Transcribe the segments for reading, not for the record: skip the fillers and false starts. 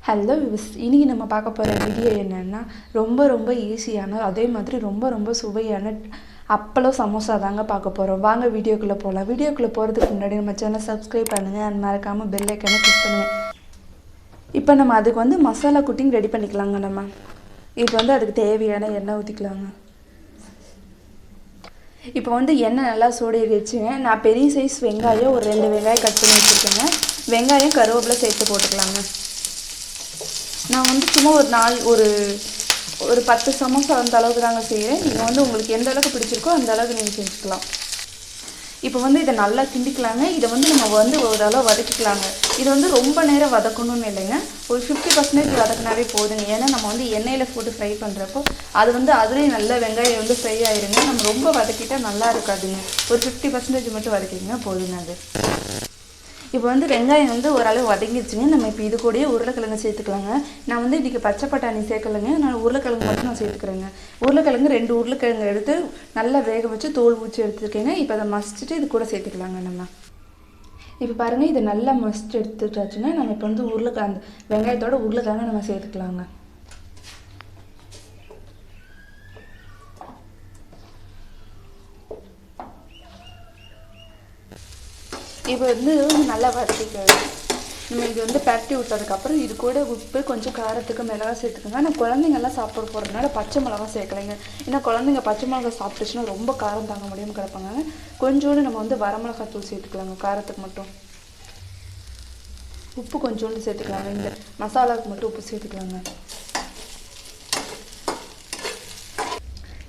Hello விஸ் இன்றைக்கி நம்ம பார்க்க போகிற வீடியோ என்னென்னா ரொம்ப ஈஸியான அதே மாதிரி ரொம்ப சுவையான அப்பளம் சமோசா தாங்க பார்க்க போகிறோம். வாங்க வீடியோக்குள்ளே போகலாம். வீடியோக்குள்ளே போகிறதுக்கு முன்னாடி நம்ம சேனல் சப்ஸ்கிரைப் பண்ணுங்கள் அண்ட் மறக்காமல் பெல் ஐக்கானை கிளிக் பண்ணுங்கள். இப்போ நம்ம அதுக்கு வந்து மசாலா குட்டிங் ரெடி பண்ணிக்கலாங்க. நம்ம இப்போ வந்து அதுக்கு தேவையான எண்ணெய் ஊற்றிக்கலாங்க. இப்போ வந்து எண்ணெய் நல்லா சூடேறி வச்சுங்க. நான் பெரிய சைஸ் வெங்காயம் ஒரு 2 வெங்காயம் கட் பண்ணி வச்சுருக்கேங்க. வெங்காயம் கருவேப்பிலை சேர்த்து போட்டுக்கலாங்க. நான் வந்து சும்மா ஒரு 10 சமோசா அந்த அளவுக்கு தாங்க செய்கிறேன். நீங்கள் வந்து உங்களுக்கு எந்த அளவுக்கு பிடிச்சிருக்கோ அந்த அளவுக்கு நீங்கள் செஞ்சுக்கலாம். இப்போ வந்து இதை நல்லா கிண்டிக்கலாங்க. இதை வந்து நம்ம வந்து ஓரளவு வதக்கிக்கலாங்க. இது வந்து ரொம்ப நேரம் வதக்கணும்னு இல்லைங்க, ஒரு 50% வதக்கினாவே போதுங்க. ஏன்னா நம்ம வந்து எண்ணெயில் போட்டு ஃப்ரை பண்ணுறப்போ அது வந்து அதுலேயும் நல்ல வெங்காயம் வந்து ஃப்ரை ஆயிருங்க. நம்ம ரொம்ப வதக்கிட்டால் நல்லா இருக்காதுங்க. ஒரு 50% மட்டும் வதக்கிங்க போதுங்க. அது இப்போ வந்து வெங்காயம் வந்து ஓரளவு வதங்கிடுச்சுங்க. நம்ம இப்போ இது கூடயே உருளைக்கிழங்கு சேர்த்துக்கலாங்க. நான் வந்து இன்றைக்கி பச்சை பட்டாணி சேர்க்கலைங்க, நான் உருளைக்கிழங்கு மட்டும் நான் சேர்த்துக்கிறேங்க. உருளைக்கிழங்கு 2 உருளைக்கிழங்கு எடுத்து நல்லா வேக வச்சு தோல் ஊற்றி எடுத்துருக்கேங்க. இப்போ அதை மசிச்சுட்டு இது கூட சேர்த்துக்கலாங்க. நம்ம இப்போ பாருங்கள், இதை நல்லா மசிச்சு எடுத்துட்டாச்சுன்னா நம்ம இப்போ வந்து அந்த வெங்காயத்தோட உருளைக்கிழங்கு நம்ம சேர்த்துக்கலாங்க. இப்போ வந்து நல்லா வதக்கிக்கலாம். நம்ம இது வந்து பரட்டி விட்டதுக்கப்புறம் இது கூட உப்பு, கொஞ்சம் காரத்துக்கு மிளகா சேர்த்துக்கோங்க. ஆனால் குழந்தைங்கள்லாம் சாப்பிட போகிறதுனால பச்சை மிளகா சேர்க்கலைங்க. ஏன்னா குழந்தைங்க பச்சை மிளகா சாப்பிட்டுச்சுன்னா ரொம்ப காரம் தாங்க முடியாமல் கிடப்பாங்க. கொஞ்சோண்டு நம்ம வந்து வரமிளகாத்தூள் சேர்த்துக்கலாங்க, காரத்துக்கு மட்டும். உப்பு கொஞ்சோண்டு சேர்த்துக்கலாங்க. இந்த மசாலாவுக்கு மட்டும் உப்பு சேர்த்துக்கலாங்க.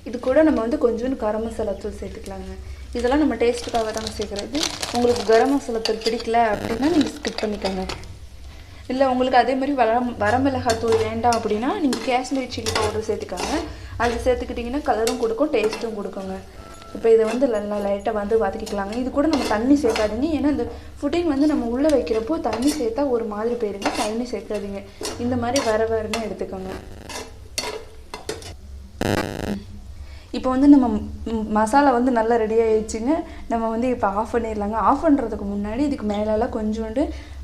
இது கூட நம்ம வந்து கொஞ்சோண்டு கரம் மசாலா தூள் சேர்த்துக்கலாங்க. இதெல்லாம் நம்ம டேஸ்ட்டுக்காக தாங்க சேர்க்குறது. உங்களுக்கு கரம் மசாலா தூள் பிடிக்கல அப்படின்னா நீங்கள் ஸ்கிப் பண்ணிக்கோங்க. இல்லை உங்களுக்கு அதே மாதிரி வரமிளகாய் தூள் வேண்டாம் அப்படின்னா நீங்கள் காஷ்மீரி சில்லி பவுடர் சேர்த்துக்கோங்க. அது சேர்த்துக்கிட்டிங்கன்னா கலரும் கொடுக்கும், டேஸ்ட்டும் கொடுக்குங்க. இப்போ இதை வந்து நல்லா லைட்டாக வந்து வதக்கிக்கலாங்க. இது கூட நம்ம தண்ணி சேர்க்காதீங்க. ஏன்னா இந்த ஃபுட்டிங் வந்து நம்ம உள்ளே வைக்கிறப்போ தண்ணி சேர்த்தா ஒரு மாதிரி போயிருங்க. தண்ணி சேர்க்காதீங்க. இந்த மாதிரி வரன்னு எடுத்துக்கோங்க. இப்போ வந்து நம்ம மசாலா வந்து நல்லா ரெடி ஆகிடுச்சுங்க. நம்ம வந்து இப்போ ஆஃப் பண்ணிடலாங்க. ஆஃப் பண்ணுறதுக்கு முன்னாடி இதுக்கு மேலெல்லாம் கொஞ்சோண்டு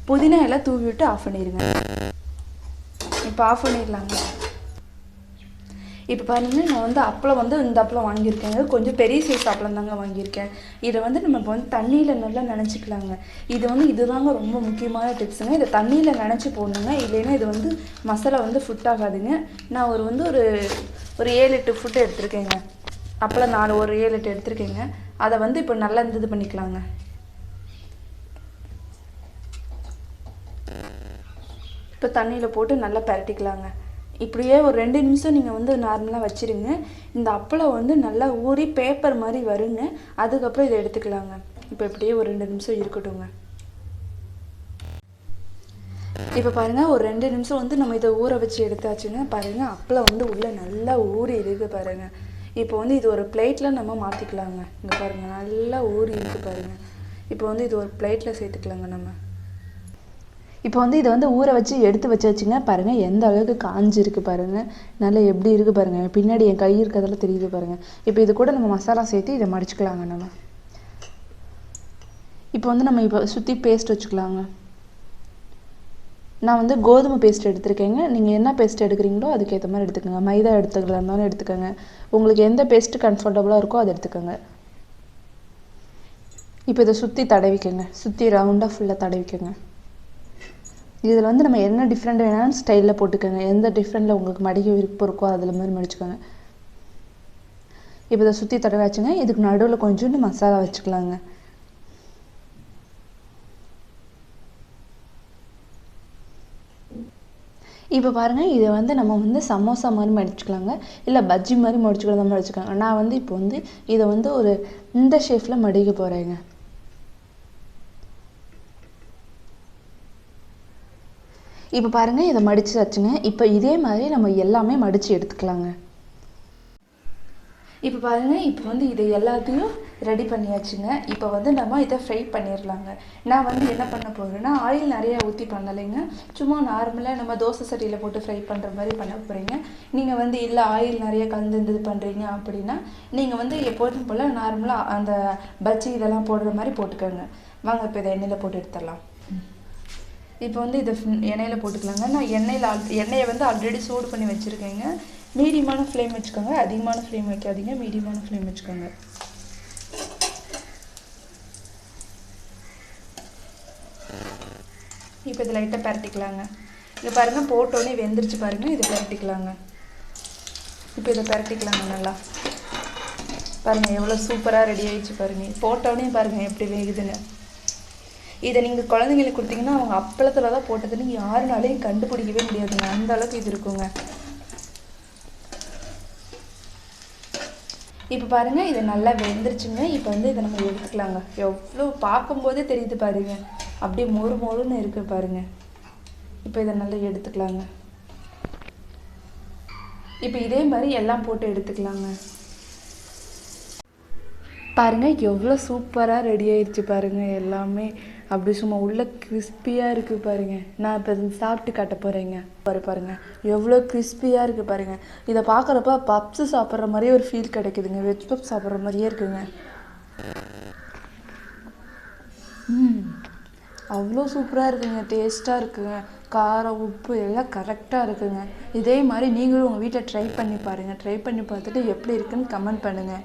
புதினா எல்லாம் தூவி விட்டு ஆஃப் பண்ணிடுங்க. இப்போ ஆஃப் பண்ணிடலாங்க. இப்போ பாருங்கள், நான் வந்து அப்பளம் வந்து இந்த அப்பளம் வாங்கியிருக்கேங்க. கொஞ்சம் பெரிய சைஸ் அப்பளம் தாங்க வாங்கியிருக்கேன். இதை வந்து நம்ம இப்போ வந்து தண்ணியில் நல்லா நினச்சிக்கலாங்க. இதுதாங்க ரொம்ப முக்கியமான டிப்ஸுங்க. இதை தண்ணியில் நினச்சி போடணுங்க. இல்லைன்னா இது வந்து மசாலா வந்து ஃபுட் ஆகாதுங்க. நான் ஒரு 7-8 ஃபுட்டு எடுத்துருக்கேங்க. அப்பளம் நான் ஒரு 7-8 எடுத்துருக்கேங்க. அதை வந்து இப்போ நல்லா இது பண்ணிக்கலாங்க. இப்போ தண்ணியில் போட்டு நல்லா பரட்டிக்கலாங்க. இப்படியே ஒரு 2 நிமிஷம் நீங்கள் வந்து நார்மலாக வச்சுருங்க. இந்த அப்பளம் வந்து நல்லா ஊறி பேப்பர் மாதிரி வருங்க. அதுக்கப்புறம் இதை எடுத்துக்கலாங்க. இப்போ இப்படியே ஒரு 2 நிமிஷம் இருக்கட்டுங்க. இப்போ பாருங்கள், ஒரு 2 நிமிஷம் வந்து நம்ம இதை ஊற வச்சு எடுத்தாச்சுங்க. பாருங்கள், அப்பளம் வந்து உள்ளே நல்லா ஊறி இருக்குது பாருங்கள். இப்போ வந்து இது ஒரு பிளேட்டில் நம்ம மாற்றிக்கலாங்க. இங்கே பாருங்கள், நல்லா ஊறி இருக்குது பாருங்கள். இப்போ வந்து இது ஒரு பிளேட்டில் சேர்த்துக்கலாங்க. நம்ம இப்போ வந்து இதை வந்து ஊற வச்சு எடுத்து வச்சாச்சுங்க. பாருங்கள் எந்த அளவுக்கு காஞ்சிருக்கு பாருங்கள். நல்லா எப்படி இருக்குது பாருங்கள். பின்னாடி என் கை இருக்கிறதெல்லாம் தெரியுது பாருங்கள். இப்போ இது கூட நம்ம மசாலா சேர்த்து இதை மடிச்சுக்கலாங்க. நம்ம இப்போ வந்து நம்ம இப்போ சுற்றி பேஸ்ட் வச்சுக்கலாங்க. நான் வந்து கோதுமை பேஸ்ட் எடுத்துருக்கேங்க. நீங்கள் என்ன பேஸ்ட் எடுக்கிறீங்களோ அதுக்கேற்ற மாதிரி எடுத்துக்கோங்க. மைதா எடுத்துக்கலாம்னாலும் எடுத்துக்கோங்க. உங்களுக்கு எந்த பேஸ்ட்டு கம்ஃபர்டபுளாக இருக்கோ அதை எடுத்துக்கோங்க. இப்போ இதை சுற்றி தடவிக்கோங்க. சுற்றி ரவுண்டாக ஃபுல்லாக தடவிக்கோங்க. இதில் வந்து நம்ம என்ன டிஃப்ரெண்ட் வேணாலும் ஸ்டைலில் போட்டுக்கோங்க. எந்த டிஃப்ரெண்டில் உங்களுக்கு மடிக்க விருப்பம் இருக்கோ அதில் மாதிரி மடிச்சுக்கோங்க. இப்போ இதை சுற்றி தடவாச்சுங்க. இதுக்கு நடுவில் கொஞ்சோண்டு மசாலா வச்சுக்கலாங்க. இப்போ பாருங்கள், இதை வந்து நம்ம வந்து சமோசா மாதிரி மடிச்சுக்கலாங்க. இல்லை பஜ்ஜி மாதிரி மடிச்சுக்கிறதா மடிச்சுக்கோங்க. நான் வந்து இப்போ வந்து இதை வந்து இந்த ஷேப்பில் மடிக்க போகிறேங்க. இப்போ பாருங்கள், இதை மடித்து வச்சுங்க. இப்போ இதே மாதிரி நம்ம எல்லாமே மடித்து எடுத்துக்கலாங்க. இப்போ பாருங்கள், இப்போ வந்து இதை எல்லாத்தையும் ரெடி பண்ணியாச்சுங்க. இப்போ வந்து நம்ம இதை ஃப்ரை பண்ணிடலாங்க. நான் வந்து என்ன பண்ண போகிறேன்னா, ஆயில் நிறையா ஊற்றி பண்ணலைங்க. சும்மா நார்மலாக நம்ம தோசை சட்டியில் போட்டு ஃப்ரை பண்ணுற மாதிரி பண்ண போகிறீங்க. நீங்கள் வந்து இல்லை ஆயில் நிறைய கலந்து பண்ணுறீங்க அப்படின்னா நீங்கள் வந்து எப்போதும் போல் நார்மலாக அந்த பஜ்ஜி இதெல்லாம் போடுற மாதிரி போட்டுக்கோங்க. வாங்க இப்போ இதை எண்ணெயில் போட்டு எடுத்துடலாம். இப்போ வந்து இதை எண்ணெயில் போட்டுக்கலாங்க. நான் எண்ணெயை வந்து ஆல்ரெடி சூடு பண்ணி வச்சுருக்கேங்க. மீடியமான ஃப்ளேம் வச்சுக்கோங்க, அதிகமான ஃப்ளேம் வைக்காதீங்க, மீடியமான ஃப்ளேம் வச்சுக்கோங்க. இப்போ இதை லைட்டாக பரட்டிக்கலாங்க. இங்கே பாருங்கள், போட்டோன்னே வெந்துருச்சு பாருங்கள். இதை பரட்டிக்கலாங்க. இப்போ இதை பரட்டிக்கலாங்க நல்லா. பாருங்கள் எவ்வளோ சூப்பராக ரெடி ஆகிடுச்சு பாருங்கள். போட்டோன்னே பாருங்கள் எப்படி வேகுதுன்னு. இதை நீங்கள் குழந்தைங்களுக்கு கொடுத்தீங்கன்னா அவங்க அப்பளத்தில் தான் போட்டதுன்னு யாருனாலையும் கண்டுபிடிக்கவே முடியாதுங்க. அந்த அளவுக்கு இது இருக்குங்க. இப்போ பாருங்கள் இது நல்லா வெந்துருச்சுங்க. இப்போ வந்து இதை நம்ம எடுத்துக்கலாங்க. எவ்வளோ பார்க்கும்போதே தெரியுது பாருங்கள், அப்படியே மொறு மொறுன்னு இருக்குது பாருங்கள். இப்போ இதை நல்லா எடுத்துக்கலாங்க. இப்போ இதே மாதிரி எல்லாம் போட்டு எடுத்துக்கலாங்க. பாருங்கள் எவ்வளோ சூப்பராக ரெடி ஆயிடுச்சு பாருங்கள். எல்லாமே அப்படி சும்மா உள்ள கிறிஸ்பியாக இருக்குது பாருங்கள். நான் இப்போ சாப்பிட்டு காட்ட போகிறேங்க. பாருங்கள் எவ்வளோ கிறிஸ்பியாக இருக்குது பாருங்கள். இதை பார்க்குறப்ப பப்ஸு சாப்பிட்ற மாதிரியே ஒரு ஃபீல் கிடைக்குதுங்க. வெஜ் பப்ஸ் சாப்பிட்ற மாதிரியே இருக்குங்க. அவ்வளோ சூப்பராக இருக்குங்க. டேஸ்ட்டாக இருக்குங்க. காரம் உப்பு எல்லாம் கரெக்டாக இருக்குங்க. இதே மாதிரி நீங்களும் உங்கள் வீட்டில் ட்ரை பண்ணி பாருங்கள். ட்ரை பண்ணி பார்த்துட்டு எப்படி இருக்குன்னு கமெண்ட் பண்ணுங்கள்.